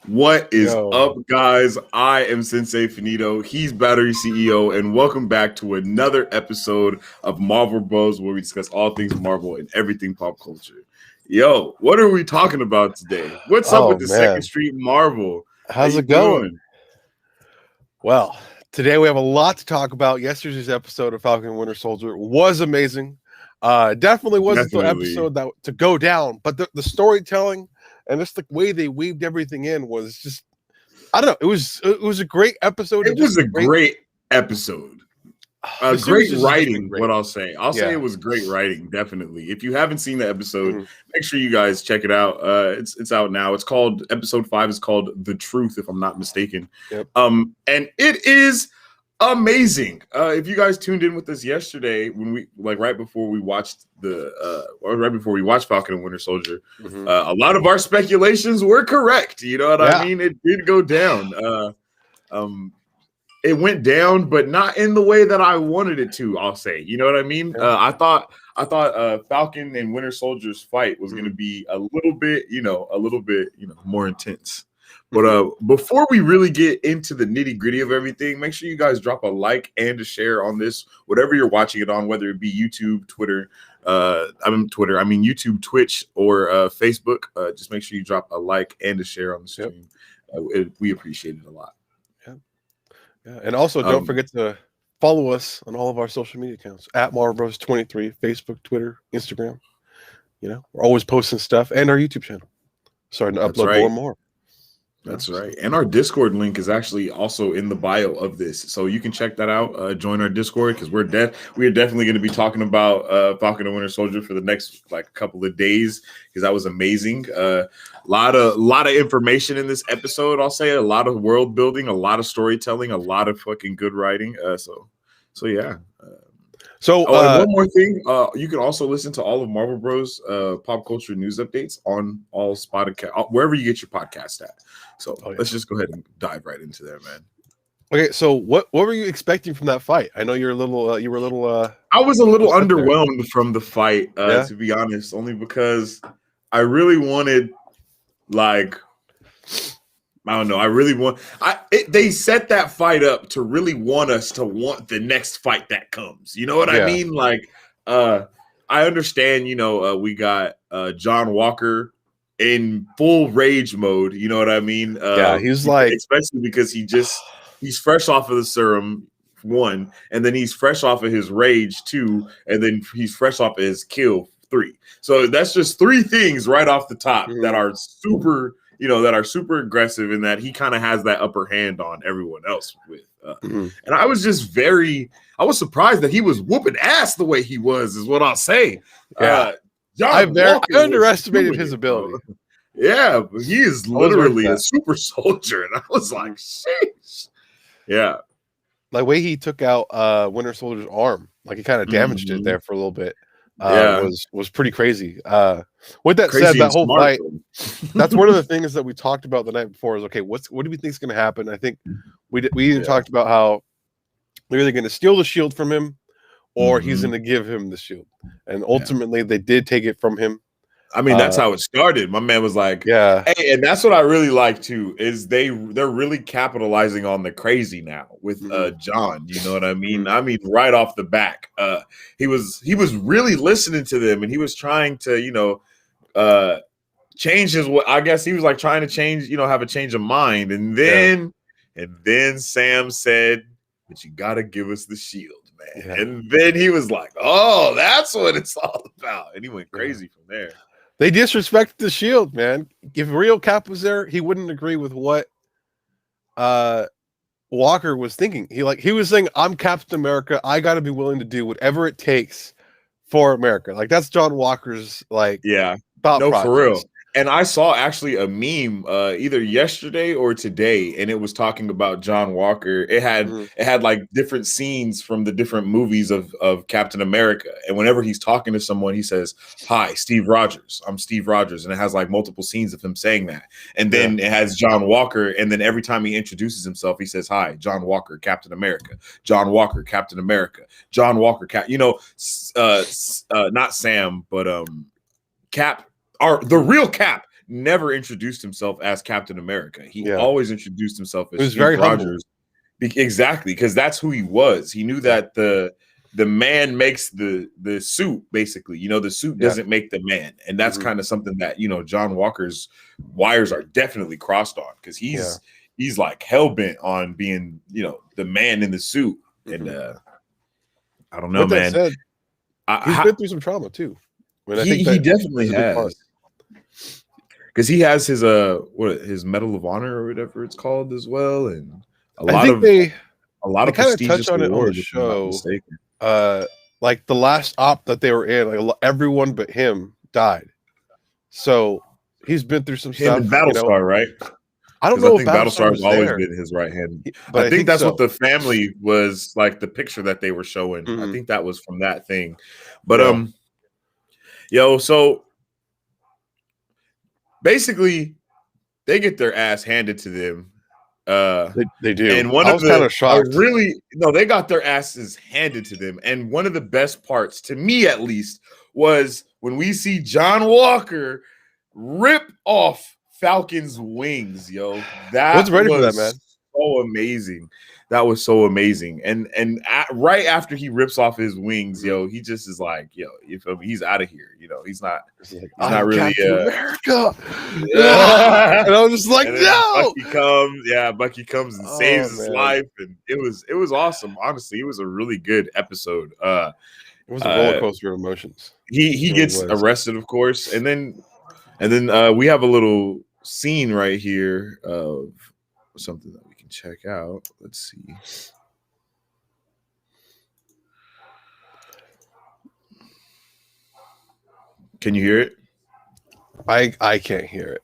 What is Yo. up, guys? I am Sensei Finito. He's Battery CEO, and welcome back to another episode of Marvel Bros, where we discuss all things Marvel and everything pop culture. Yo, what are we talking about today? What's up Oh with the Second man, Street Marvel? How how's you it going? doing? Well, today we have a lot to talk about. Yesterday's episode of Falcon and Winter Soldier was amazing. Definitely wasn't the Definitely. episode that to go down, but the storytelling and just the way they weaved everything in was just I don't know. It was a great episode It and just was a a great. great episode. This Great series has just been writing, great. what I'll say. I'll say Yeah. it was great writing, definitely. If you haven't seen the episode, Mhm. make sure you guys check it out. It's out now. It's called episode 5 is called The Truth, if I'm not mistaken. Yep. And it is amazing. If you guys tuned in with us yesterday when we right before we watched Falcon and Winter Soldier, Mhm. a lot of our speculations were correct. You know what I Yeah. mean? It did go down. Um it went down, but not in the way that I wanted it to. I'll say, you know what I mean. Yeah. I thought Falcon and Winter Soldier's fight was going to be a little bit more intense. But before we really get into the nitty gritty of everything, make sure you guys drop a like and a share on this, whatever you're watching it on, whether it be YouTube, Twitter. YouTube, Twitch, or Facebook. Just make sure you drop a like and a share on the stream. We appreciate it a lot. Yeah. And also don't forget to follow us on all of our social media accounts at MarvelBros23, Facebook, Twitter, Instagram. You know, we're always posting stuff, and our YouTube channel. Starting to upload more and more. That's right. And our Discord link is actually also in the bio of this. So you can check that out. Join our Discord because we are definitely going to be talking about Falcon and Winter Soldier for the next couple of days because that was amazing. A lot of information in this episode, I'll say. A lot of world building, a lot of storytelling, a lot of fucking good writing. So yeah. One more thing, you can also listen to all of Marvel Bros pop culture news updates on all Spotify, wherever you get your podcast at. So let's just go ahead and dive right into there, man. Okay, so what were you expecting from that fight? I know you're a little. I was a little underwhelmed from the fight, to be honest, only because I really wanted, I don't know. I really they set that fight up to really want us to want the next fight that comes. You know what I mean? I understand, we got John Walker in full rage mode. You know what I mean? He's especially because he's fresh off of the serum, 1, and then he's fresh off of his rage, 2, and then he's fresh off of his kill, 3. So that's just 3 things right off the top that are super aggressive, and that he kind of has that upper hand on everyone else with. And I was just I was surprised that he was whooping ass the way he was, is what I'll say. Yeah. I underestimated his ability. Yeah, but he is literally a super soldier. And I was like, sheesh. Yeah. The way he took out Winter Soldier's arm, he kind of damaged it there for a little bit. Was pretty crazy. With that said, that whole fight, that's one of the things that we talked about the night before is, okay, what do we think is going to happen? I think we even talked about how they're either going to steal the shield from him or he's going to give him the shield. And ultimately they did take it from him. I mean, that's how it started. My man was like, hey, and that's what I really like too, is they're really capitalizing on the crazy now with John. You know what I mean? I mean, right off the back, he was really listening to them, and he was trying to, change his. I guess he was trying to change, have a change of mind, and then Sam said, "But you got to give us the shield, man." And then he was like, "Oh, that's what it's all about," and he went crazy from there. They disrespected the shield, man. If real Cap was there, he wouldn't agree with what Walker was thinking. He was saying, "I'm Captain America. I got to be willing to do whatever it takes for America." That's John Walker's thought process. For real. And I saw actually a meme either yesterday or today, and it was talking about John Walker. It had different scenes from the different movies of Captain America. And whenever he's talking to someone, he says, "Hi, Steve Rogers. I'm Steve Rogers." And it has multiple scenes of him saying that. And then it has John Walker. And then every time he introduces himself, he says, "Hi, John Walker, Captain America. John Walker, Captain America. John Walker, not Sam, but Cap." The real Cap never introduced himself as Captain America. He always introduced himself as Steve Rogers. Exactly, because that's who he was. He knew that the man makes the suit, basically. The suit doesn't make the man. And that's kind of something that, John Walker's wires are definitely crossed on, because he's like hell-bent on being, the man in the suit. And I don't know, With that man. Said, he's been through some trauma too. I think he definitely has. Because he has his his Medal of Honor or whatever it's called as well, and a lot of prestigious touch on it on the show. Like the last op that they were in, like everyone but him died. So he's been through some stuff. And Battlestar, right? I don't know. I think Battlestar has always been his right hand. But I think that's what the family was like. The picture that they were showing, I think that was from that thing. But so basically, they get their ass handed to them. They do. And one of the kind of shocked. They got their asses handed to them. And one of the best parts, to me at least, was when we see John Walker rip off Falcon's wings, yo. That ready for that, man. So amazing. That was so amazing. And right after he rips off his wings, yo, he just is like, yo, he's out of here. He's not really America. Yeah. And I was just like, no. Bucky comes and saves his life, and it was awesome. Honestly, it was a really good episode. It was a roller coaster of emotions. He gets arrested, of course, and then we have a little scene right here of something that we can check out. Let's see. Can you hear it? I can't hear it.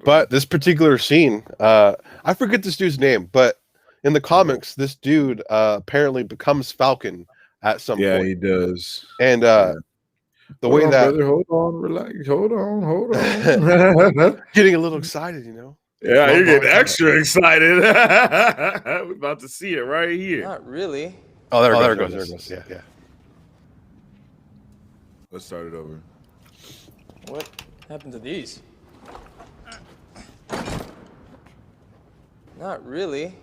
But this particular scene, I forget this dude's name, but in the comics, this dude apparently becomes Falcon at some point. Yeah, he does. And the way that brother, hold on, relax, hold on. Getting a little excited, Yeah, you're getting extra excited. We're about to see it right here. Not really. Oh, there it goes. Yeah. Let's start it over. What happened to these? Not really.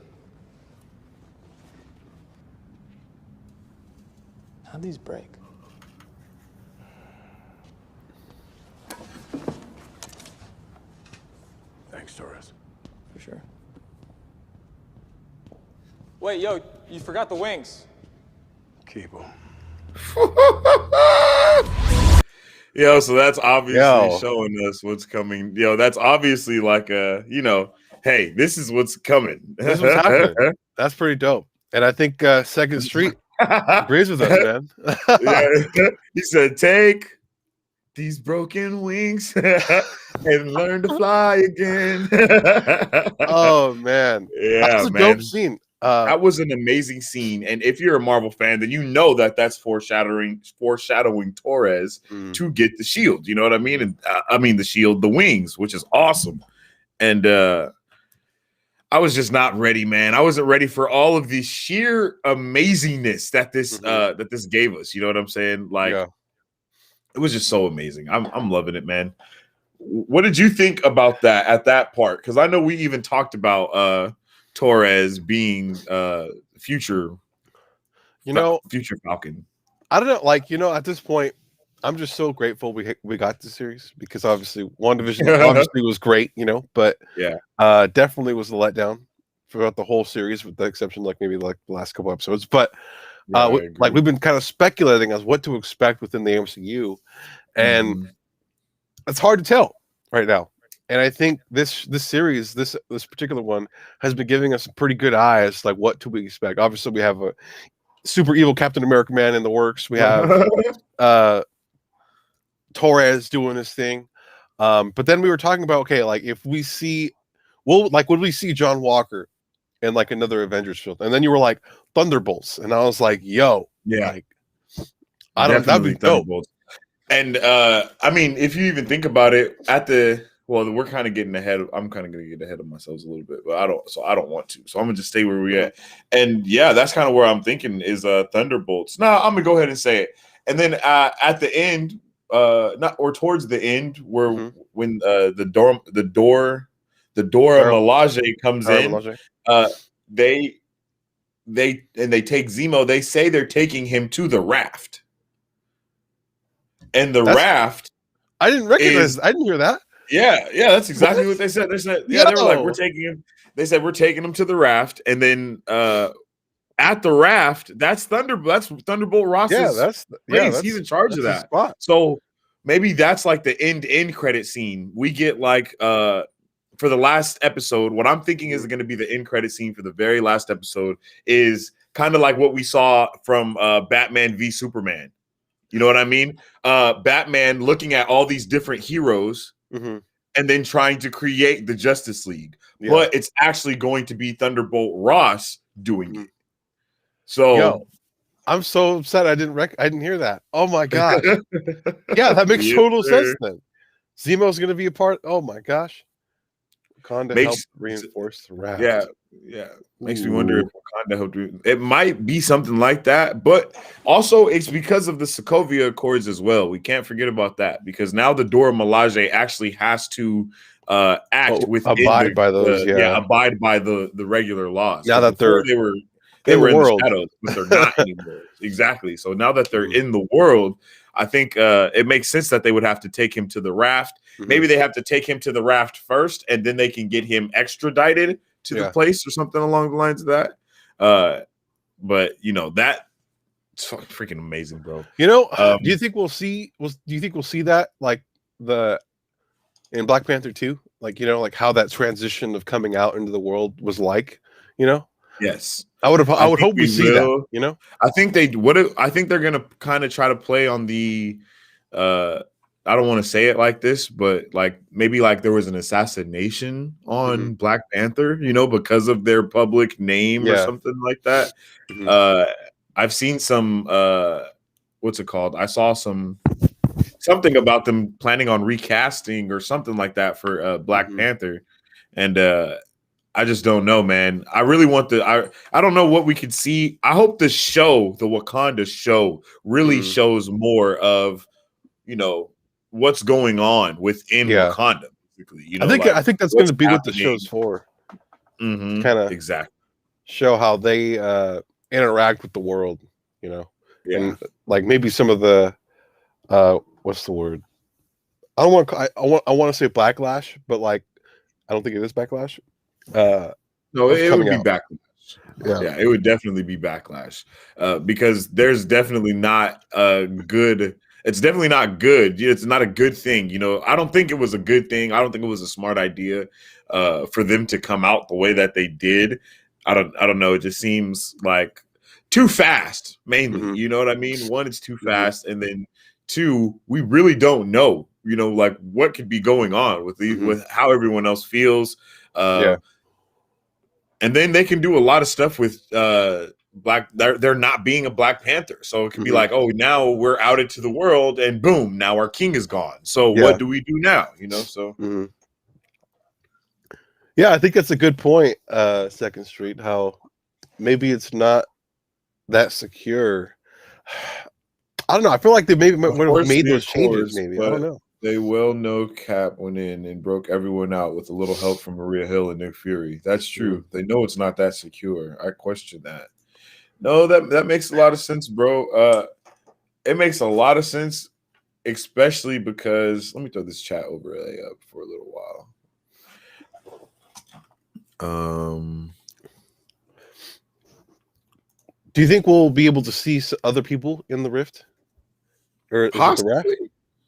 How'd these break? Thanks, Torres. For sure. Wait, yo, you forgot the wings. Keep them. Yo, so that's obviously showing us what's coming. Yo, that's obviously like hey, this is what's coming. This is what's happening. That's pretty dope. And I think Second Street agrees with us, man. He said, take these broken wings and learn to fly again. Oh, man. Yeah, that was a dope scene. That was an amazing scene, and if you're a Marvel fan, then you know that's foreshadowing Torres to get the shield. You know what I mean? And the shield, the wings, which is awesome. And I was just not ready, man. I wasn't ready for all of the sheer amazingness that this gave us. You know what I'm saying? Like, it was just so amazing. I'm loving it, man. What did you think about that at that part? Because I know we even talked about Torres being future Falcon. I don't know, at this point, I'm just so grateful we got the series, because obviously WandaVision obviously was great, but definitely was a letdown throughout the whole series, with the exception maybe the last couple episodes. But we've been kind of speculating as what to expect within the MCU, and it's hard to tell right now. And I think this series, this particular one, has been giving us a pretty good eye as what do we expect. Obviously, we have a super evil Captain America man in the works. We have Torres doing his thing. But then we were talking about, if we see, would we see John Walker in another Avengers film? And then you were like, Thunderbolts. And I was like, yo. Yeah. I don't know. That'd be dope. And if you even think about it, we're kind of getting ahead. I'm kind of going to get ahead of myself a little bit, but I don't want to. So I'm gonna just stay where we're at. And that's kind of where I'm thinking is Thunderbolts. No, I'm gonna go ahead and say it. And then at the end, not or towards the end where when the Dora Milaje comes in, they take Zemo. They say they're taking him to the raft, and the raft. I didn't recognize. I didn't hear that. Yeah, that's exactly what they said. They said, they were like, we're taking him. They said we're taking him to the raft, and then at the raft, that's Thunderbolt Ross's place. He's in charge of that. So maybe that's like the end credit scene. We get like for the last episode. What I'm thinking is going to be the end credit scene for the very last episode is kind of like what we saw from Batman v Superman. You know what I mean? Batman looking at all these different heroes and then trying to create the Justice League. Yeah. But it's actually going to be Thunderbolt Ross doing it. So I'm so upset I didn't hear that. Oh my gosh. Yeah, that makes total sense then. Zemo's going to be a part. Oh my gosh. Wakanda helped reinforce the raft. Yeah. Makes me wonder if Wakanda helped. It might be something like that, but also it's because of the Sokovia Accords as well. We can't forget about that because now the Dora Milaje actually has to abide by the regular laws. Now that they were in the shadows, but they're not anymore. Exactly. So now that they're in the world, I think it makes sense that they would have to take him to the raft. Maybe they have to take him to the raft first, and then they can get him extradited to the place or something along the lines of that. But that's freaking amazing, bro. Do you think we'll see? Do you think we'll see that like in Black Panther 2? Like like how that transition of coming out into the world was like? Yes. I would hope we see that. I think they're gonna kind of try to play on the I don't want to say it like this, but like maybe like there was an assassination on Black Panther, because of their public name or something like that. I've seen some what's it called? I saw something about them planning on recasting or something like that for Black Panther. And I just don't know, man. I really want I don't know what we could see. I hope the Wakanda show really shows more of, what's going on within Wakanda. Basically, I think that's going to be what the show's for. Kind of exactly show how they interact with the world. And like maybe some of the what's the word? I want to say backlash, but like I don't think it is backlash. No, it would be backlash. Yeah, it would definitely be backlash because there's definitely not a good. It's definitely not good. It's not a good thing. I don't think it was a good thing. I don't think it was a smart idea for them to come out the way that they did. I don't know. It just seems like too fast. Mainly, you know what I mean. One, it's too fast, and then two, we really don't know. Like what could be going on with with how everyone else feels. And then they can do a lot of stuff with they're not being a Black Panther. So it can be like, oh, now we're out into the world and boom, now our king is gone. So what do we do now? Yeah, I think that's a good point, Second Street, how maybe it's not that secure. I don't know. I feel like they maybe would have made those changes, maybe. I don't know. They well know Cap went in and broke everyone out with a little help from Maria Hill and Nick Fury. That's true. They know it's not that secure. I question that. No, that makes a lot of sense, bro. It makes a lot of sense, especially because let me throw this chat overlay up for a little while. Do you think we'll be able to see other people in the rift? Or possibly.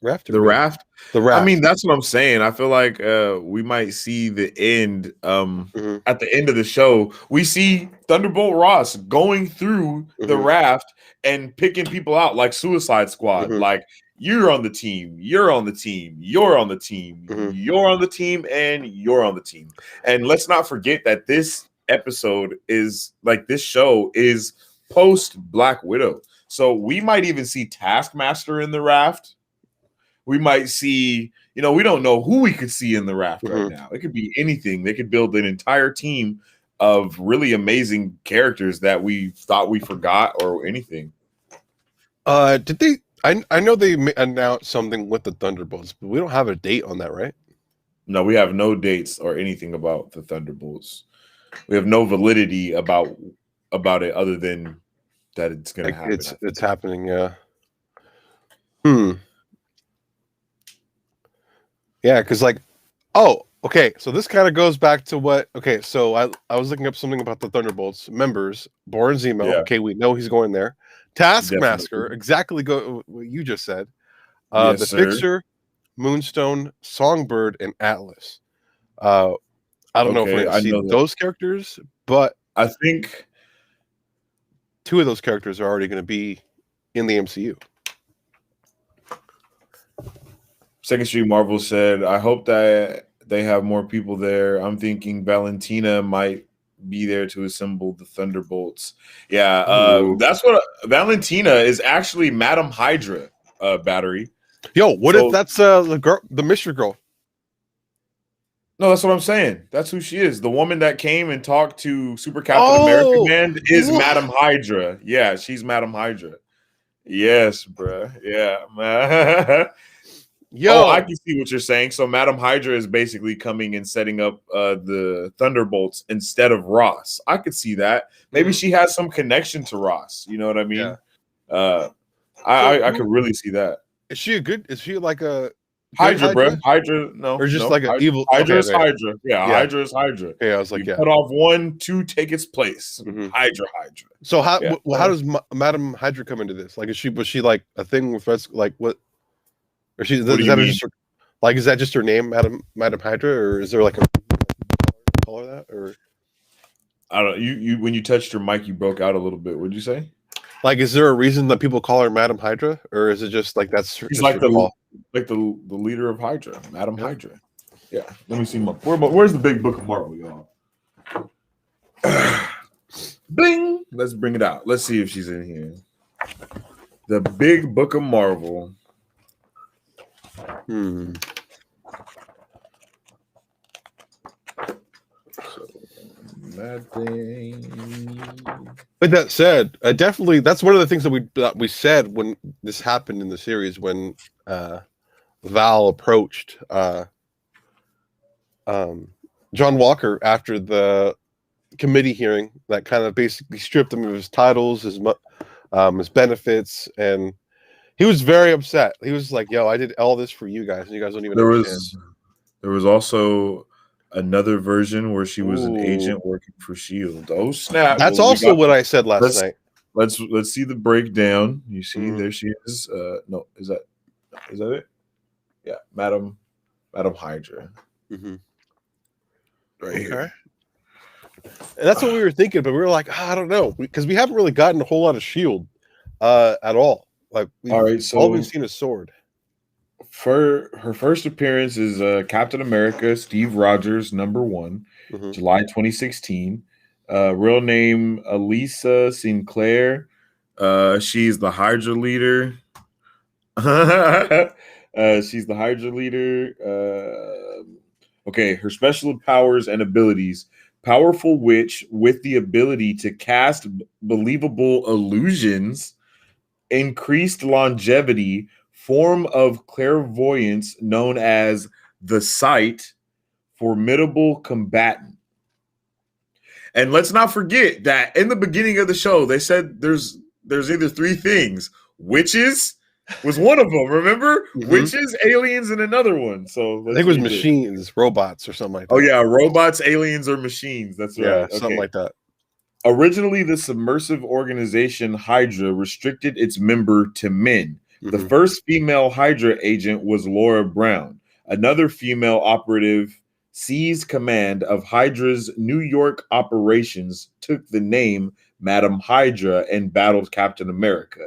The raft. I mean, that's what I'm saying. I feel like we might see the end. At the end of the show, we see Thunderbolt Ross going through the raft and picking people out like Suicide Squad. Like you're on the team, you're on the team, you're on the team, you're on the team, and you're on the team. And let's not forget that this episode is like this show is post Black Widow, so we might even see Taskmaster in the raft. We might see, we don't know who we could see in the raft right now. It could be anything. They could build an entire team of really amazing characters that we thought we forgot or anything. Did they? I know they announced something with the Thunderbolts, but we don't have a date on that, right? No, we have no dates or anything about the Thunderbolts. We have no validity about it other than that it's going to happen. It's happening, yeah. Yeah, because okay, so this kind of goes back to so I was looking up something about the Thunderbolts members. Born Zemo, Yeah. okay, we know he's going there. Taskmaster, Definitely. exactly what you just said. Yes, the sir. Fixer, Moonstone, Songbird, and Atlas. I don't know if we're going to see those characters, but I think 2 of those characters are already going to be in the MCU. Second Street Marvel said, I hope that they have more people there. I'm thinking Valentina might be there to assemble the Thunderbolts. Yeah, that's what Valentina is actually Madam Hydra battery. Yo, what if that's the mystery girl? No, that's what I'm saying. That's who she is. The woman that came and talked to Super Captain America Man is Madam Hydra. Yeah, she's Madam Hydra. Yes, bruh. Yeah. Yo, I can see what you're saying. So Madam Hydra is basically coming and setting up the Thunderbolts instead of Ross. I could see that. Maybe she has some connection to Ross. You know what I mean? Yeah. I could really see that. Is she like a Hydra, bro? Hydra, no. Or just like an evil Hydra is Hydra. Yeah, Hydra is Hydra. Yeah, I was like, cut off 1, 2 take its place. Hydra. So how does Madam Hydra come into this? Like, was she like a thing with like what? Or is that just her name, Madam Hydra, or is there like a call her that? Or I don't know. You when you touched your mic, you broke out a little bit. What'd you say? Like, is there a reason that people call her Madam Hydra, or is it just like that's she's like the leader of Hydra, Madam Hydra? Yeah. Let me see where's the big book of Marvel, y'all? Bing. Let's bring it out. Let's see if she's in here. The big book of Marvel. With that said, that's one of the things that we said when this happened in the series, when Val approached John Walker after the committee hearing that kind of basically stripped him of his titles, his benefits, and he was very upset. He was like, "Yo, I did all this for you guys, and you guys don't even understand." There was also another version where she was an agent working for S.H.I.E.L.D. Oh snap! That's also what I said last night. Let's see the breakdown. You see, there she is. No, is that it? Yeah, Madam Hydra. Right here. And that's what we were thinking, but we were like, I don't know, because we haven't really gotten a whole lot of S.H.I.E.L.D. At all. Like, all we've seen is Sword. For her first appearance is Captain America, Steve Rogers, #1, July 2016. Real name Elisa Sinclair. She's the Hydra leader. She's the Hydra leader. Okay, her special powers and abilities: powerful witch with the ability to cast believable illusions, increased longevity, form of clairvoyance known as the Sight, formidable combatant. And let's not forget that in the beginning of the show, they said there's either 3 things. Witches was one of them, remember? Witches, aliens, and another one. So I think it was machines, robots, or something like that. Oh, yeah, robots, aliens, or machines. That's right. Yeah, something like that. Originally, the submersive organization Hydra restricted its member to men. The first female Hydra agent was Laura Brown. Another female operative seized command of Hydra's New York operations, took the name Madam Hydra, and battled Captain America.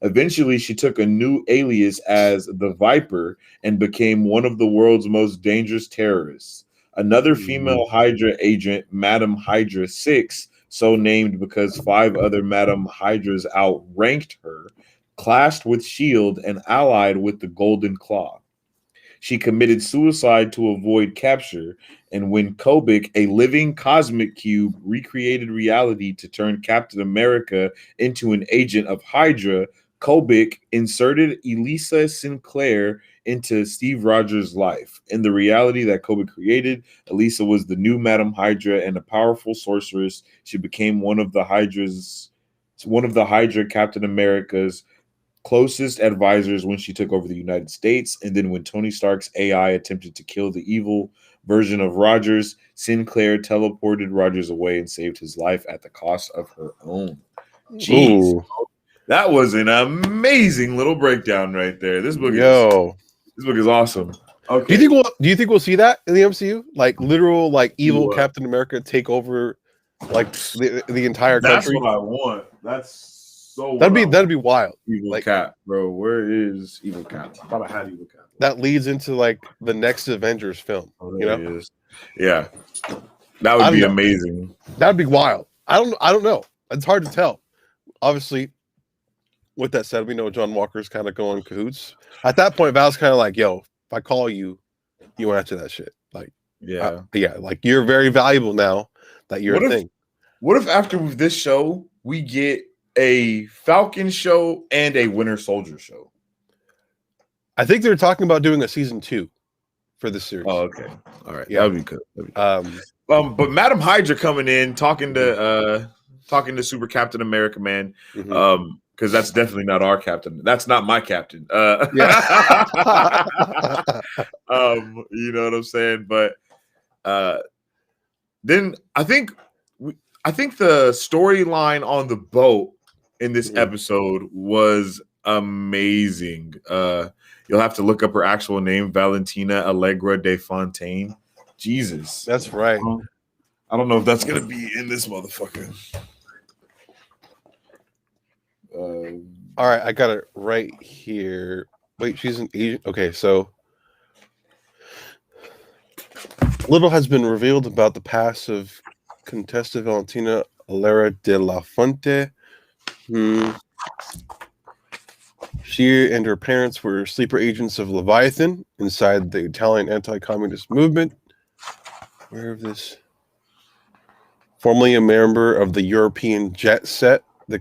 Eventually, she took a new alias as the Viper and became one of the world's most dangerous terrorists. Another female Hydra agent, Madam Hydra 6, so named because 5 other Madam Hydras outranked her, clashed with S.H.I.E.L.D. and allied with the Golden Claw. She committed suicide to avoid capture, and when Kobik, a living cosmic cube, recreated reality to turn Captain America into an agent of Hydra, Kobik inserted Elisa Sinclair into Steve Rogers' life. In the reality that Kobik created, Elisa was the new Madam Hydra and a powerful sorceress. She became one of the Hydra Captain America's closest advisors when she took over the United States. And then when Tony Stark's AI attempted to kill the evil version of Rogers, Sinclair teleported Rogers away and saved his life at the cost of her own. Jeez. Ooh. That was an amazing little breakdown right there. This book is awesome. Okay. Do you think we'll see that in the MCU? Like literal evil Captain America take over the entire country? That's what I want. That's so that'd be wild. Evil Cap, bro. Where is Evil Cap? I thought I had Evil Cap. That leads into the next Avengers film. Is. Yeah. That would be amazing. That'd be wild. I don't know. It's hard to tell. Obviously, with that said, we know John Walker's kind of going cahoots. At that point, Val's kind of like, yo, if I call you, you answer that shit. You're very valuable now that you're a thing. What if after this show, we get a Falcon show and a Winter Soldier show? I think they're talking about doing a season 2 for this series. Oh, okay. All right. Yeah. That would be good. But Madam Hydra coming in, talking to Super Captain America, man. Mm-hmm. Because that's definitely not our captain. That's not my captain. You know what I'm saying? But then I think the storyline on the boat in this episode was amazing. You'll have to look up her actual name, Valentina Allegra de Fontaine. Jesus. That's right. I don't know if that's gonna be in this motherfucker. All right, I got it right here. Wait, she's an Asian. Okay, so little has been revealed about the past of Contessa Valentina Allegra de la Fuente. She and her parents were sleeper agents of Leviathan inside the Italian anti-communist movement. Where of this? Formerly a member of the European jet set, the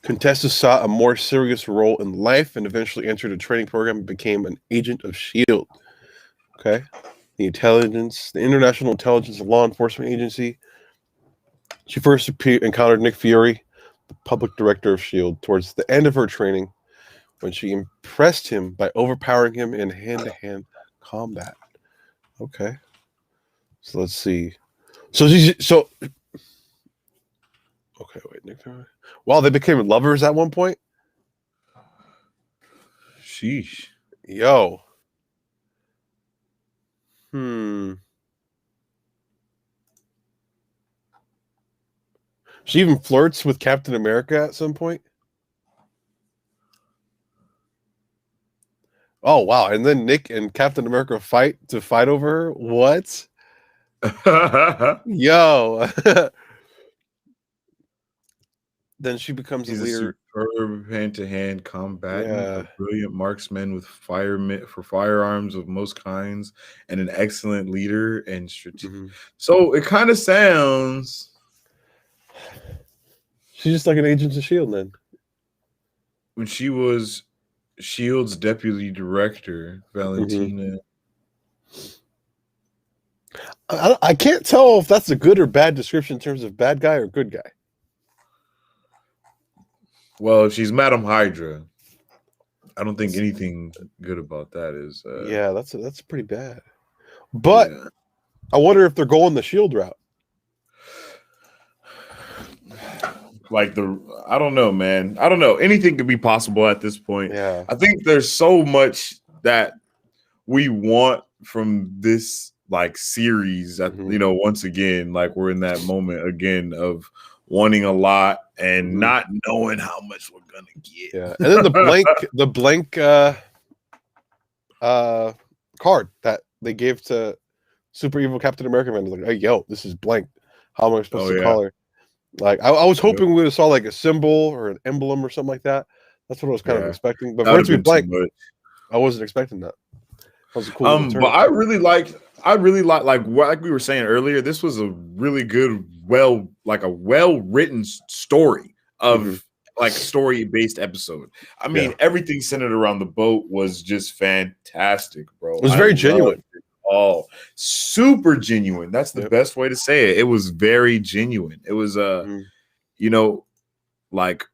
Contessa sought a more serious role in life and eventually entered a training program and became an agent of S.H.I.E.L.D. Okay. The International Intelligence and Law Enforcement Agency. She first encountered Nick Fury, the public director of S.H.I.E.L.D., towards the end of her training when she impressed him by overpowering him in hand-to-hand combat. Okay. So let's see. Okay, wait, Nick Fury. Wow, they became lovers at one point? Sheesh. Yo. She even flirts with Captain America at some point? Oh, wow. And then Nick and Captain America fight over her? What? Yo. Then she becomes a leader. Superb hand-to-hand combatant, a brilliant marksman with firearms of most kinds, and an excellent leader and strategic. Mm-hmm. So it kind of sounds. She's just like an agent of S.H.I.E.L.D. then. When she was S.H.I.E.L.D.'s deputy director, Valentina. I can't tell if that's a good or bad description in terms of bad guy or good guy. Well, if she's Madam Hydra, I don't think anything good about that is. Yeah, that's pretty bad. But I wonder if they're going the S.H.I.E.L.D. route. I don't know, man. I don't know. Anything could be possible at this point. Yeah. I think there's so much that we want from this series that, once again, we're in that moment again of wanting a lot and not knowing how much we're gonna get. Yeah. And then the blank card that they gave to Super Evil Captain America Man, like, hey, yo, this is blank. How am I supposed to call her? I was hoping we would have saw a symbol or an emblem or something like that. That's what I was kind of expecting. But for it to be blank, I wasn't expecting that. That was a cool but I really like we were saying earlier, this was a really good, well-written story of like story-based episode. I mean, everything centered around the boat was just fantastic, bro. It was very genuine. Oh, super genuine. That's the best way to say it. It was very genuine. It was you know, like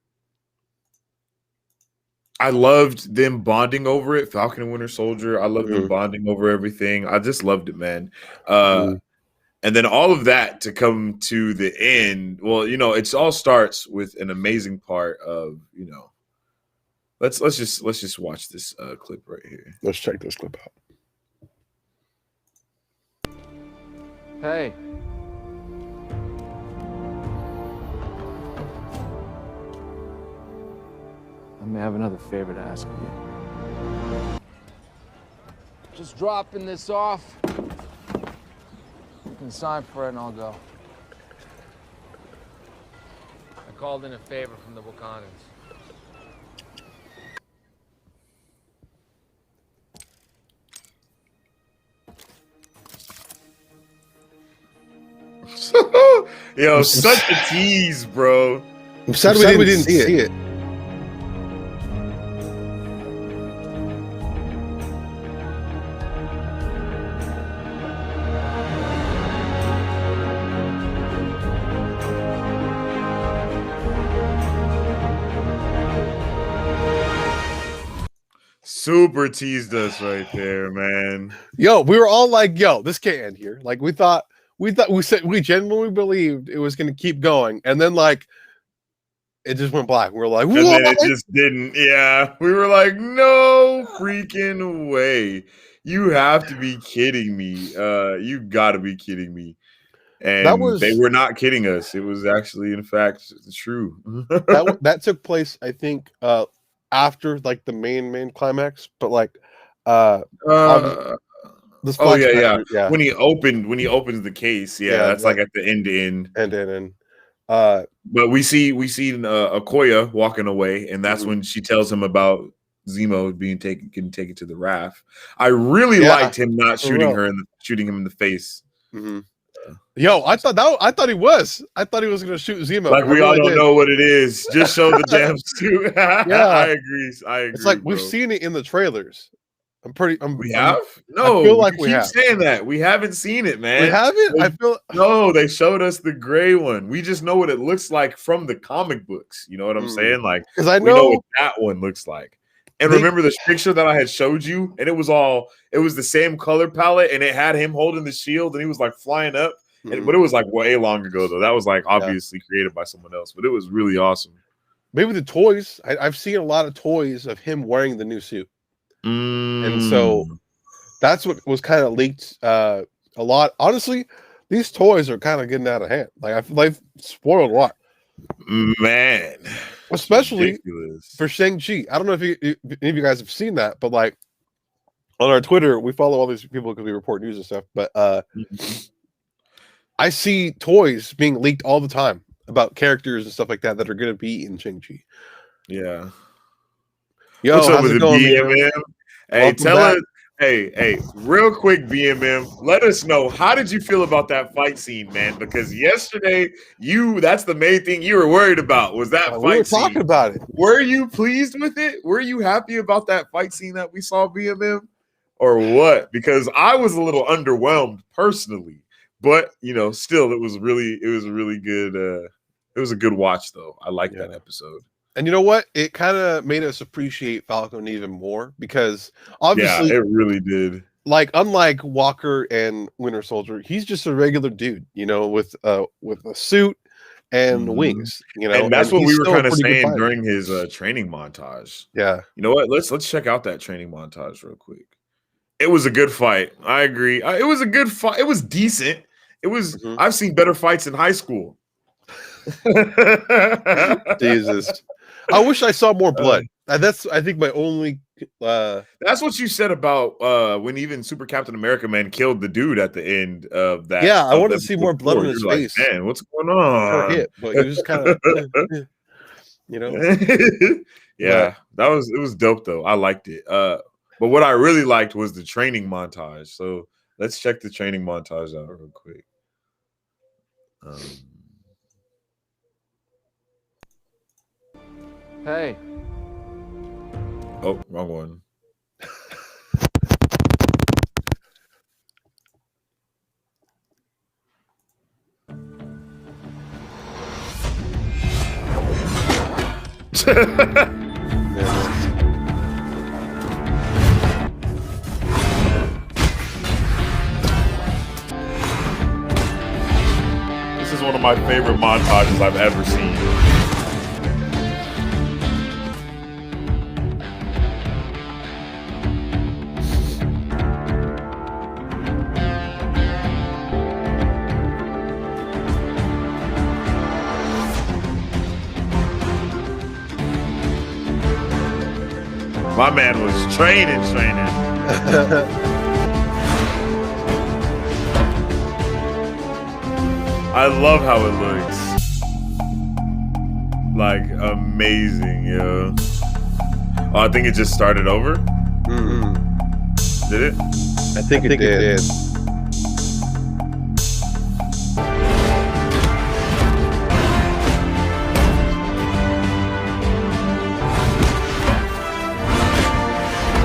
I loved them bonding over it. Falcon and Winter Soldier. I loved them bonding over everything. I just loved it, man. And then all of that to come to the end. Well, you know, it all starts with an amazing part of, you know. Let's just watch this clip right here. Let's check this clip out. Hey. I may have another favor to ask of you. Just dropping this off. You can sign for it and I'll go. I called in a favor from the Wakandans. Yo, such a tease, bro. I'm sad we didn't see it. Super teased us right there, man. Yo, we were all like, yo, this can't end here. Like we genuinely believed it was going to keep going. And then like, it just went black. We were like, what? And then it just didn't. Yeah. We were like, no freaking way. You have to be kidding me. You gotta be kidding me. And they were not kidding us. It was actually, in fact, true. that took place, I think, after like the main climax, but like yeah. When he opens the case, that's like at the end. But we see Okoye walking away, and that's when she tells him about Zemo getting taken to the raft. I really liked him not shooting him in the face. Yo, I thought he was going to shoot Zemo. Like we all don't know what it is. Just show the damn suit. I agree. It's like we've seen it in the trailers. We have? No, I feel like we keep saying that. We haven't seen it, man. We haven't? No, they showed us the gray one. We just know what it looks like from the comic books. You know what I'm saying? Like, because I know what that one looks like. And remember this picture that I had showed you, and it was the same color palette, and it had him holding the shield, and he was like flying up. But it was like way long ago though. That was like obviously created by someone else, but it was really awesome. Maybe the toys. I've seen a lot of toys of him wearing the new suit, and so that's what was kind of leaked a lot. Honestly, these toys are kind of getting out of hand. Like I feel they've spoiled a lot, man. Especially for Shang-Chi. I don't know if any of you guys have seen that, but like on our Twitter, we follow all these people because we report news and stuff. But I see toys being leaked all the time about characters and stuff like that are going to be in Shang-Chi. Yeah. Yo, what's up how's with it the going, BMM? Hey, tell us. Hey, real quick, BMM, let us know, how did you feel about that fight scene, man? Because yesterday, that's the main thing you were worried about, was that fight scene. We were talking about it. Were you pleased with it? Were you happy about that fight scene that we saw, BMM? Or what? Because I was a little underwhelmed personally. But still, it was a really good. It was a good watch, though. I liked that episode. And you know what? It kind of made us appreciate Falcon even more because obviously, it really did. Like, unlike Walker and Winter Soldier, he's just a regular dude, with a suit and wings. And that's what we were kind of saying during his training montage. Yeah. You know what? Let's check out that training montage real quick. It was a good fight. I agree. It was a good fight. It was decent. It was. I've seen better fights in high school. Jesus, I wish I saw more blood. That's, I think, my only. That's what you said about when even Super Captain America man killed the dude at the end of that. Yeah, I wanted to see more blood on his face. Like, man, what's going on? Hit, but he was kind of, Yeah, it was dope though. I liked it. But what I really liked was the training montage. So let's check the training montage out real quick. Hey. Oh, wrong one. This is one of my favorite montages I've ever seen. My man was training. I love how it looks. Like, amazing, yo. Oh, I think it just started over. Mm-hmm. Did it? I think it did.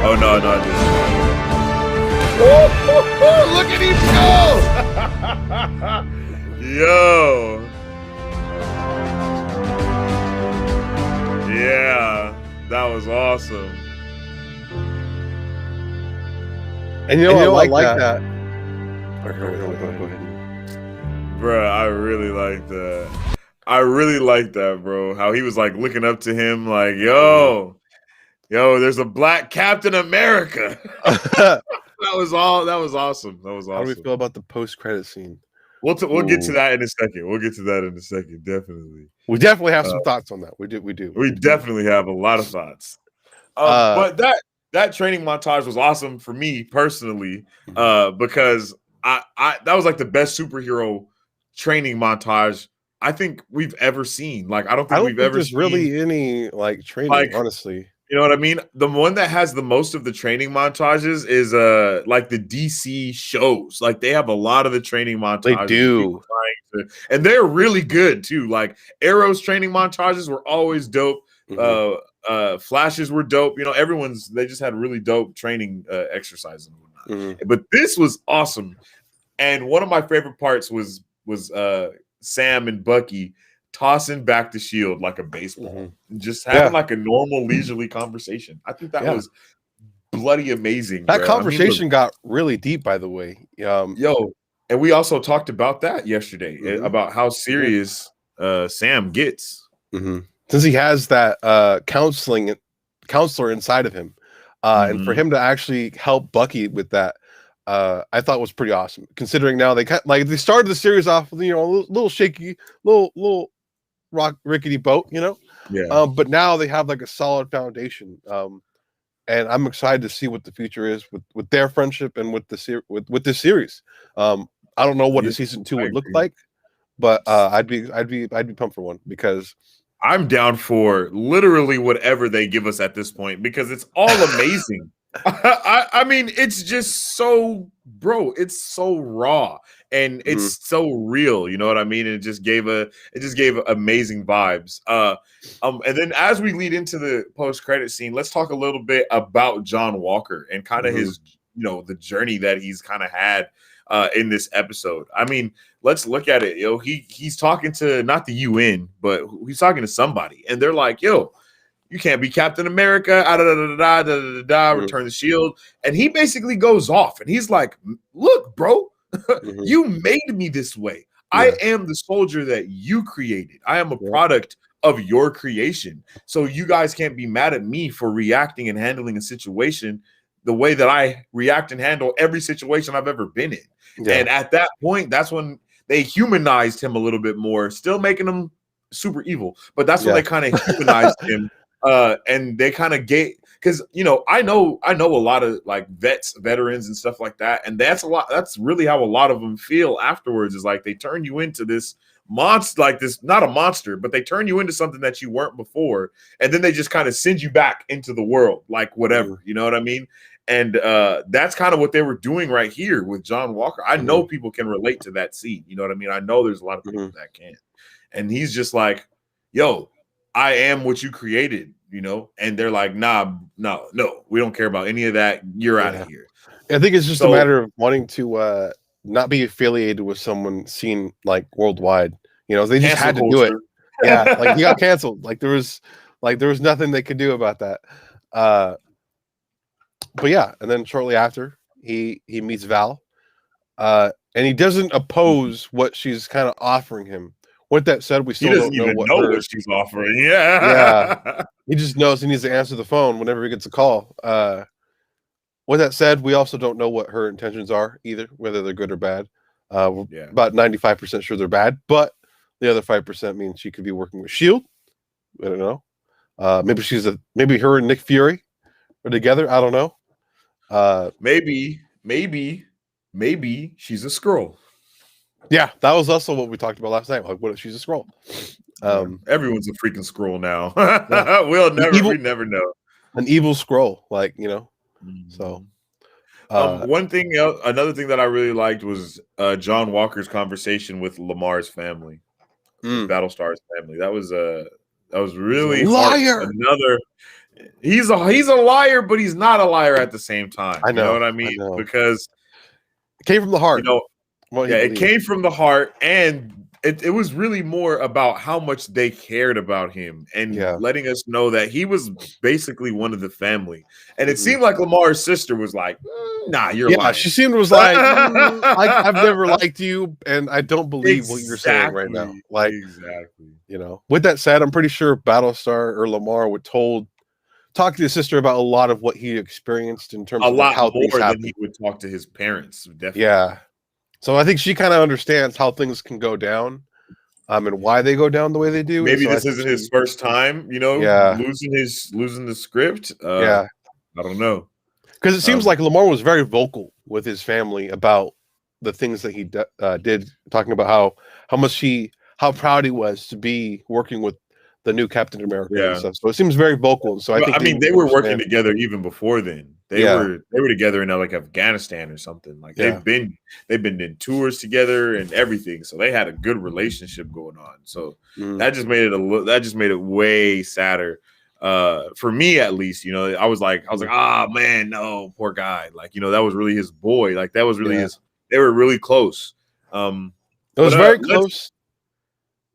Oh, no, it didn't. Look at him go! Yo. Yeah, that was awesome. And you know, I like that. Okay, go ahead. Bruh, I really like that. I really like that, bro. How he was like looking up to him, like, yo, there's a black Captain America. That was awesome. That was awesome. How do we feel about the post-credit scene? We'll get to that in a second. Definitely. We definitely have some thoughts on that. We do. We definitely have a lot of thoughts. But that training montage was awesome for me personally, because I that was like the best superhero training montage I think we've ever seen. Like, I don't think we've ever there's seen really any like training, honestly. You know what I mean? The one that has the most of the training montages is like the DC shows. Like, they have a lot of the training montages. They do. And they're really good too. Like, Arrow's training montages were always dope. Flashes were dope. You know, they just had really dope training exercises and whatnot. But this was awesome. And one of my favorite parts was Sam and Bucky tossing back the shield like a baseball, just having like a normal leisurely conversation. I think that was bloody amazing. That conversation got really deep, by the way. And we also talked about that yesterday, about how serious Sam gets. Since he has that counselor inside of him, and for him to actually help Bucky with that, I thought was pretty awesome. Considering now they started the series off with, a little shaky, little rickety boat, but now they have like a solid foundation, and I'm excited to see what the future is with their friendship and with the with this series. I don't know what the season 2 would look like, but I'd be pumped for one, because I'm down for literally whatever they give us at this point, because it's all amazing. I mean, it's just so, bro, it's so raw and it's so real, you know what I mean? And it just gave amazing vibes. And then as we lead into the post-credit scene, let's talk a little bit about John Walker and kind of his, the journey that he's kind of had in this episode. I mean, let's look at it. He's talking to not the UN, but he's talking to somebody, and they're like, yo, you can't be Captain America, return the shield. And he basically goes off and he's like, look, bro, you made me this way. I am the soldier that you created. I am a product of your creation. So you guys can't be mad at me for reacting and handling a situation the way that I react and handle every situation I've ever been in. And at that point, that's when they humanized him a little bit more, still making him super evil. But that's when they kind of humanized him. And they kind of because I know a lot of like veterans and stuff like that, and that's really how a lot of them feel afterwards, is like they turn you into this monster, like this, not a monster, but they turn you into something that you weren't before, and then they just kind of send you back into the world, like whatever, you know what I mean? And that's kind of what they were doing right here with John Walker. I know people can relate to that scene, you know what I mean? I know there's a lot of people that can, and he's just like, yo, I am what you created. and they're like, nah, no, we don't care about any of that. You're out of here. I think it's just a matter of wanting to not be affiliated with someone seen like worldwide. They just had to do it. Yeah, like he got canceled. Like there was nothing they could do about that. But yeah, and then shortly after he meets Val, and he doesn't oppose what she's kind of offering him. With that said, we still don't know what she's offering. Yeah, yeah. He just knows he needs to answer the phone whenever he gets a call. With that said, we also don't know what her intentions are either, whether they're good or bad. We're about 95% sure they're bad, but the other 5% means she could be working with Shield. I don't know. Maybe her and Nick Fury are together. I don't know. Maybe she's a Skrull. Yeah, that was also what we talked about last night. Like, what if she's a Skrull? Everyone's a freaking Skrull now. Yeah. We never know. An evil Skrull, So, another thing that I really liked was John Walker's conversation with Lamar's family, Battlestar's family. That was really liar. He's a liar, but he's not a liar at the same time. I know. You know what I mean? Because it came from the heart. It came from the heart, and it was really more about how much they cared about him and letting us know that he was basically one of the family. And it seemed like Lamar's sister was like, nah, you're lying. She seemed like, I've never liked you, and I don't believe what you're saying right now. Like, exactly. With that said, I'm pretty sure Battlestar or Lamar would talk to his sister about a lot of what he experienced in terms of how things happen. Than he would talk to his parents. Definitely. Yeah. So I think she kind of understands how things can go down, and why they go down the way they do. Maybe this isn't his first time, losing the script. I don't know, because it seems like Lamar was very vocal with his family about the things that he did, talking about how proud he was to be working with the new Captain America and stuff. So it seems very vocal. So I think they were working together even before then. They were together in like Afghanistan or something. Like they've been in tours together and everything. So they had a good relationship going on. So that just made it way sadder. For me at least, I was like, man, no, poor guy. Like, that was really his boy. Like that was really they were really close. It was very close.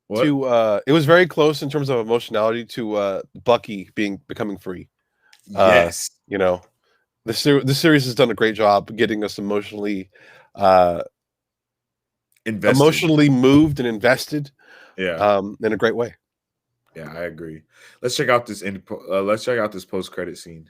It was very close in terms of emotionality to Bucky becoming free. Yes, this series has done a great job getting us emotionally moved and invested. In a great way. Yeah, I agree. Let's check out this post-credit scene.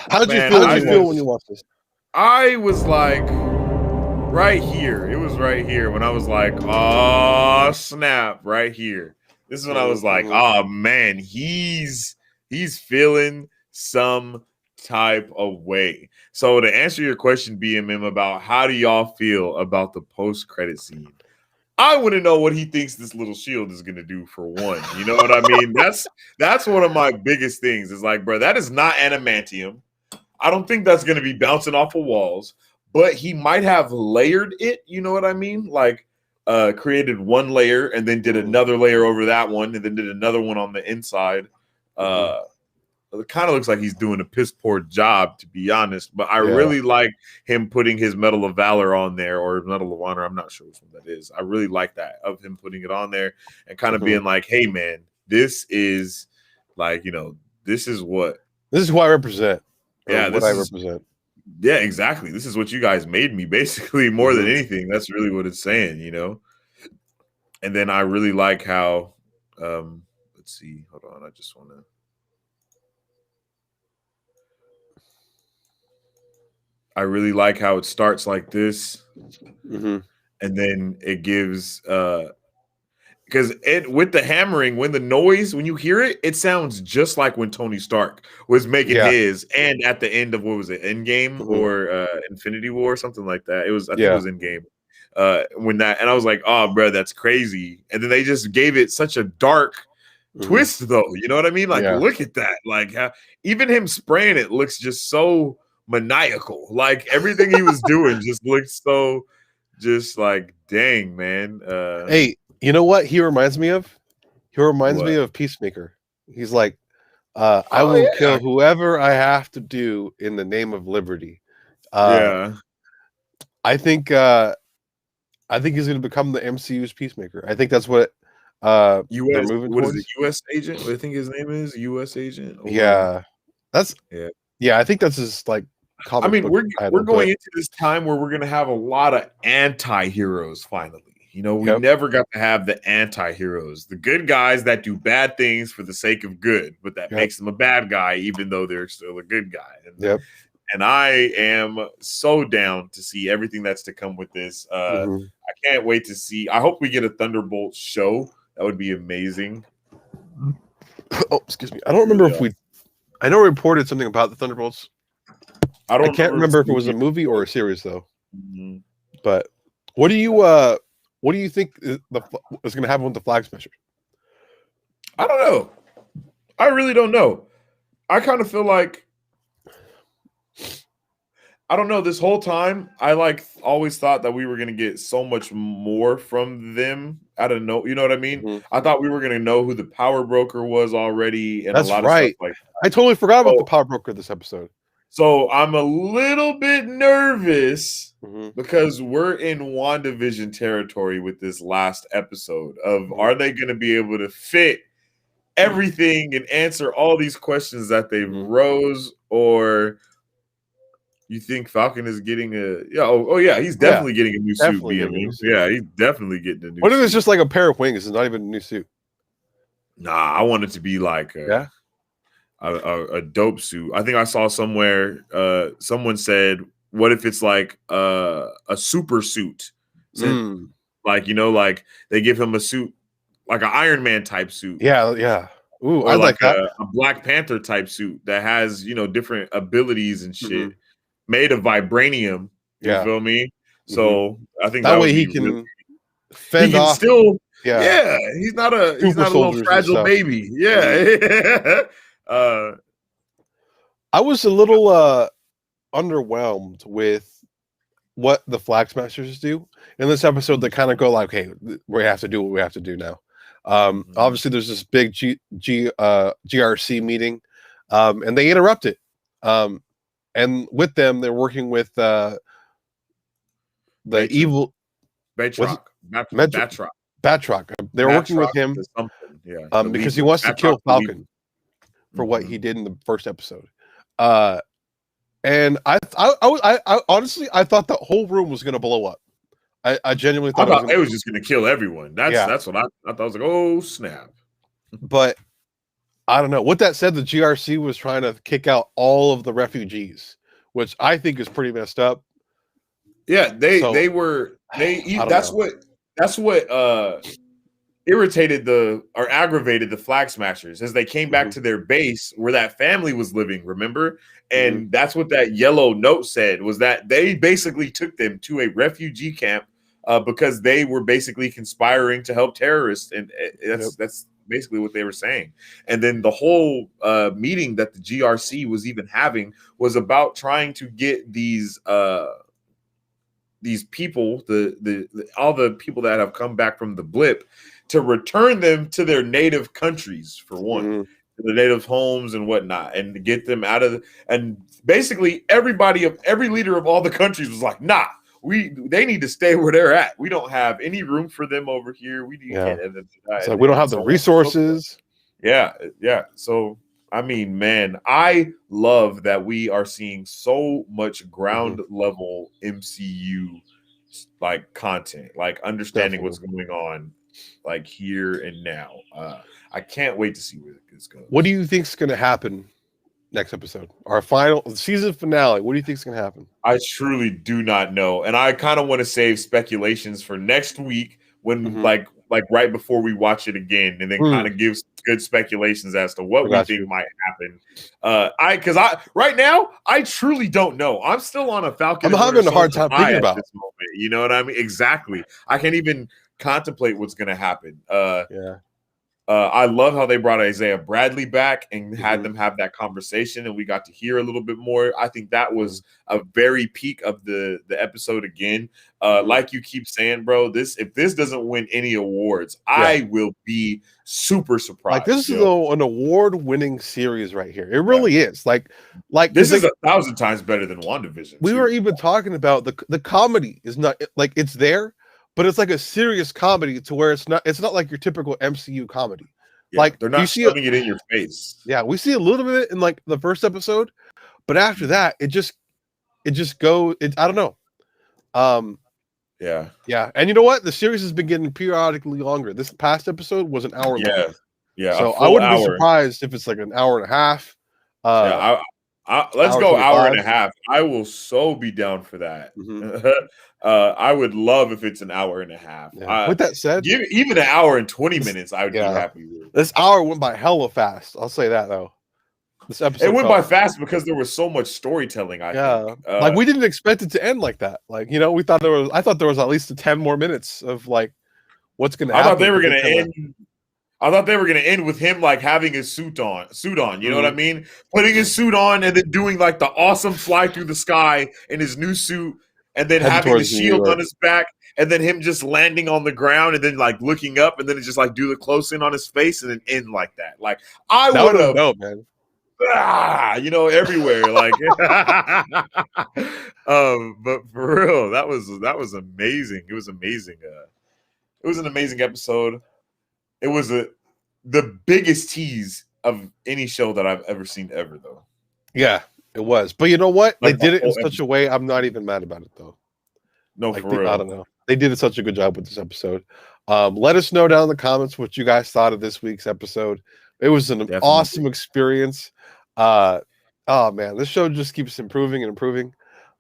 How did you feel when you watched this? I was like, right here. It was right here when I was like, oh snap, right here. This is when I was like, oh man, he's feeling some type of way. So to answer your question, BMM, about how do y'all feel about the post-credit scene? I want to know what he thinks this little shield is going to do for one. You know what I mean? That's one of my biggest things. Is like, bro, that is not adamantium. I don't think that's going to be bouncing off of walls, but he might have layered it. You know what I mean? Like created one layer and then did another layer over that one and then did another one on the inside. It kind of looks like he's doing a piss poor job, to be honest. But I really like him putting his Medal of Valor on there, or Medal of Honor. I'm not sure which one that is. I really like that, of him putting it on there and kind of being like, hey, man, this is like, this is who I represent. Yeah, what I represent. Yeah, exactly. This is what you guys made me, basically, more than anything. That's really what it's saying, And then I really like how, let's see, hold on, I just want to. I really like how it starts like this, and then it gives. because it with the hammering, when the noise, when you hear it, it sounds just like when Tony Stark was making his, and at the end of what was it, Endgame or Infinity War, something like that. It was, I think it was Endgame. When that, and I was like, oh, bro, that's crazy. And then they just gave it such a dark twist, though. You know what I mean? Like, look at that. Like, how, even him spraying it looks just so maniacal. Like everything he was doing just looked so, just like, dang, man. Hey, you know what he reminds me of? He reminds me of Peacemaker. He's like, I will kill whoever I have to do in the name of liberty. I think he's going to become the MCU's Peacemaker. I think that's what US, they're moving towards. Is it U.S. agent? I think his name is U.S. agent. Or... Yeah, that's I think that's his like. I mean, we're going into this time where we're going to have a lot of anti-heroes finally. You know, we never got to have the anti-heroes, the good guys that do bad things for the sake of good, but that makes them a bad guy, even though they're still a good guy. And I am so down to see everything that's to come with this. I can't wait to see. I hope we get a Thunderbolt show. That would be amazing. Oh, excuse me. I don't remember if I know we reported something about the Thunderbolts. I can't remember if it was a movie or a series though. But what do you think is going to happen with the Flag Smashers? I don't know. I really don't know. I kind of feel like, I don't know, this whole time I like always thought that we were going to get so much more from them out of no, you know what I mean? I thought we were going to know who the power broker was already, and that's a lot of stuff like that. I totally forgot about the power broker this episode. So I'm a little bit nervous because we're in WandaVision territory with this last episode of are they going to be able to fit everything and answer all these questions that they rose, or you think Falcon is getting a he's definitely getting a new suit. Yeah, he's definitely getting a new suit. What if it's just like a pair of wings? It's not even a new suit. Nah, I want it to be like a dope suit. I think I saw somewhere someone said, what if it's like a super suit? Like, you know, like they give him a suit like an Iron Man type suit. Yeah. Ooh, I like a Black Panther type suit that has, you know, different abilities and shit made of vibranium. You feel me? So I think that way he can fend off. Still, he's not a little fragile baby. I was a little underwhelmed with what the Flag Smashers do in this episode. They kind of go like, "Hey, we have to do what we have to do now." Obviously, there's this big GRC meeting, and they interrupt it. And with them, they're working with the evil Batroc. They're working with him because he wants to kill Falcon for what he did in the first episode. And I honestly thought the whole room was going to blow up. I genuinely thought it was just going to kill everyone. That's what I thought. I was like, oh snap! But I don't know. With that said, the GRC was trying to kick out all of the refugees, which I think is pretty messed up. Yeah, that's what irritated or aggravated the Flag Smashers as they came back to their base where that family was living, remember? And that's what that yellow note said, was that they basically took them to a refugee camp because they were basically conspiring to help terrorists. And that's basically what they were saying. And then the whole meeting that the GRC was even having was about trying to get these people, all the people that have come back from the blip, to return them to their native countries, for one, the native homes and whatnot, and to get them out of and basically every leader of all the countries was like, nah, they need to stay where they're at. We don't have any room for them over here. We don't have the resources. Yeah. So I mean, man, I love that we are seeing so much ground level MCU like content, like understanding what's going on like here and now. I can't wait to see where this goes. What do you think is going to happen next episode? Our final season finale. What do you think is going to happen? I truly do not know. And I kind of want to save speculations for next week when like like right before we watch it again, and then kind of give good speculations as to what we think might happen. Because right now I truly don't know. I'm still on a Falcon. I'm having a hard time thinking about this moment. You know what I mean? Exactly. I can't even contemplate what's going to happen. I love how they brought Isaiah Bradley back and had them have that conversation, and we got to hear a little bit more. I think that was a very peak of the episode again. Like you keep saying, bro, if this doesn't win any awards, I will be super surprised. Like this is an award-winning series right here. It really is. Like this is 1,000 times better than WandaVision. We were even talking about the comedy is not like it's there. But it's like a serious comedy to where it's not like your typical MCU comedy. Yeah, like they're not shoving it in your face. Yeah, we see a little bit in like the first episode, but after that, it just goes. I don't know. Yeah. And you know what? The series has been getting periodically longer. This past episode was an hour long. Yeah. So I wouldn't be surprised if it's like an hour and a half. Let's go 25. Hour and a half. I will so be down for that. I would love if it's an hour and a half. With that said, even an hour and 20 minutes, I would be happy with. This hour went by hella fast. I'll say that though. This episode it went by fast because there was so much storytelling. I think. Like we didn't expect it to end like that. Like we thought I thought there was at least 10 more minutes of like what's going to happen. I thought they were going to end. I thought they were going to end with him like having his suit on. You know what I mean? Putting his suit on and then doing like the awesome fly through the sky in his new suit. And then having the shield on his back, and then him just landing on the ground, and then like looking up, and then it just like do the close in on his face, and then end like that. Like I would have, man. Everywhere. Like, but for real, that was amazing. It was amazing. It was an amazing episode. It was the biggest tease of any show that I've ever seen ever, though. Yeah. It was, but you know what? Like they did it in such a way. I'm not even mad about it, though. No, for real. I don't know. They did such a good job with this episode. Let us know down in the comments what you guys thought of this week's episode. It was an awesome experience. Oh man, this show just keeps improving and improving.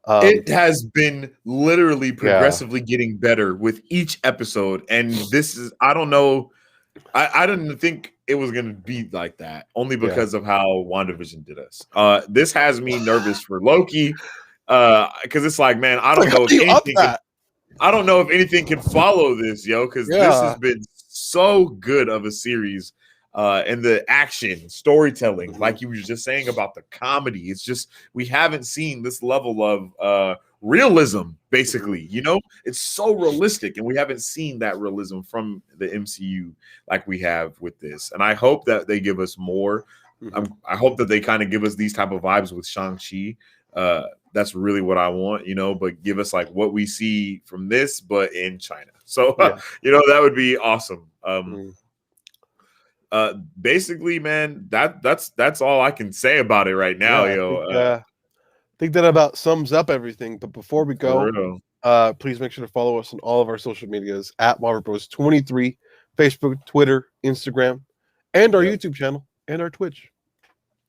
It has been literally progressively getting better with each episode, and this is I don't know. I didn't think it was going to be like that only because of how WandaVision did us. This has me nervous for Loki because it's like, man, I don't know if anything can follow this, because this has been so good of a series. And the action, storytelling, like you were just saying about the comedy, it's just we haven't seen this level of realism, basically. It's so realistic, and we haven't seen that realism from the MCU like we have with this. And I hope that they give us more. I hope that they kind of give us these type of vibes with Shang-Chi. That's really what I want, but give us like what we see from this, but in China. So, that would be awesome. Basically, man, that's all I can say about it right now, I think that about sums up everything. But before we go, please make sure to follow us on all of our social medias at Marvel Bros 23, Facebook, Twitter, Instagram, and our YouTube channel and our Twitch.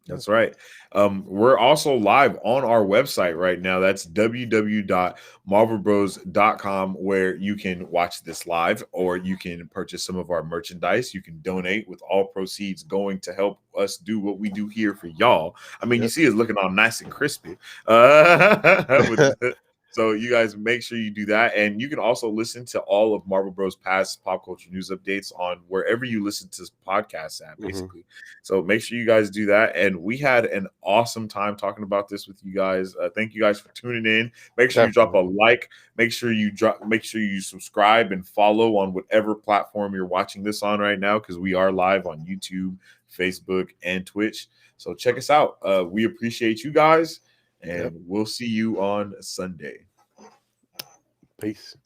That's right. We're also live on our website right now. That's www.marvelbros.com, where you can watch this live, or you can purchase some of our merchandise. You can donate, with all proceeds going to help us do what we do here for y'all. I mean, you see us looking all nice and crispy. So you guys make sure you do that. And you can also listen to all of Marvel Bros past pop culture news updates on wherever you listen to podcasts at, basically. So make sure you guys do that. And we had an awesome time talking about this with you guys. Thank you guys for tuning in. Make sure you drop a like. Make sure you subscribe and follow on whatever platform you're watching this on right now, because we are live on YouTube, Facebook, and Twitch. So check us out. We appreciate you guys. And we'll see you on Sunday. Peace.